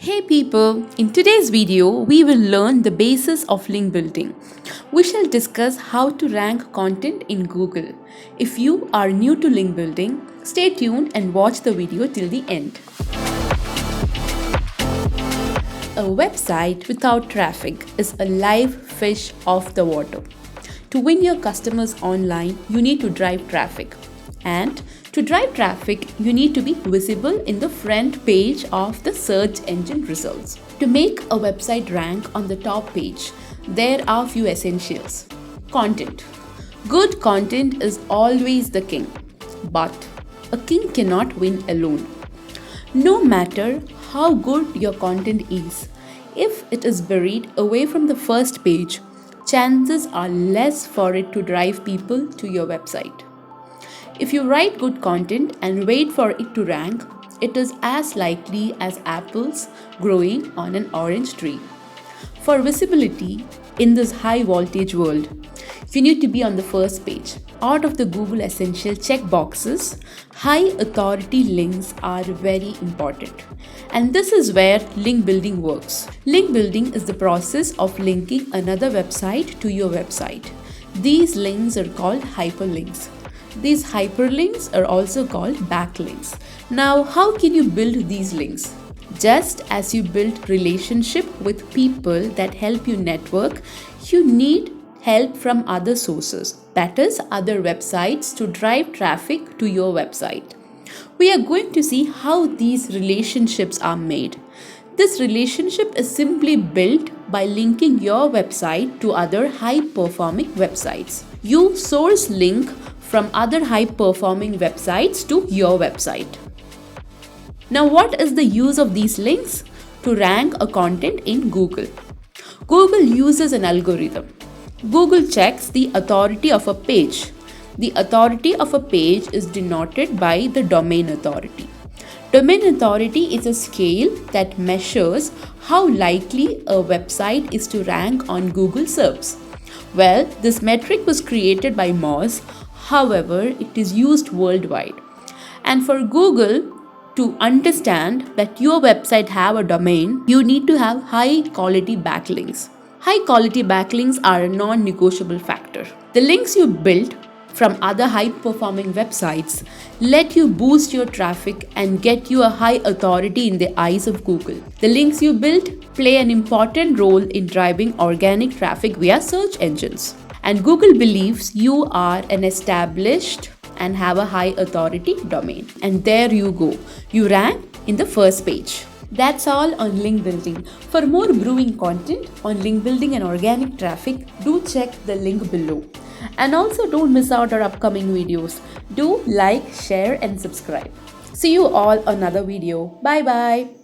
Hey people, in today's video, we will learn the basis of link building. We shall discuss how to rank content in Google. If you are new to link building, stay tuned and watch the video till the end. A website without traffic is a live fish off the water. To win your customers online, you need to drive traffic. And to drive traffic, you need to be visible in the front page of the search engine results. To make a website rank on the top page, there are few essentials. Content. Good content is always the king, but a king cannot win alone. No matter how good your content is, if it is buried away from the first page, chances are less for it to drive people to your website. If you write good content and wait for it to rank, it is as likely as apples growing on an orange tree. For visibility in this high voltage world, you need to be on the first page. Out of the Google Essential checkboxes, high authority links are very important. And this is where link building works. Link building is the process of linking another website to your website. These links are called hyperlinks. These hyperlinks are also called backlinks. Now, how can you build these links? Just as you build relationship with people that help you network, you need help from other sources, that is, other websites to drive traffic to your website. We are going to see how these relationships are made. This relationship is simply built by linking your website to other high-performing websites. You source link from other high-performing websites to your website. Now, what is the use of these links? To rank a content in Google. Google uses an algorithm. Google checks the authority of a page. The authority of a page is denoted by the domain authority. Domain authority is a scale that measures how likely a website is to rank on Google SERPs. Well, this metric was created by Moz. However, it is used worldwide. And for Google to understand that your website have a domain, you need to have high quality backlinks. High quality backlinks are a non-negotiable factor. The links you build from other high-performing websites let you boost your traffic and get you a high authority in the eyes of Google. The links you build play an important role in driving organic traffic via search engines. And Google believes you are an established and have a high authority domain. And there you go. You rank in the first page. That's all on link building. For more brewing content on link building and organic traffic, do check the link below. And also don't miss out our upcoming videos. Do like, share and subscribe. See you all on another video. Bye bye.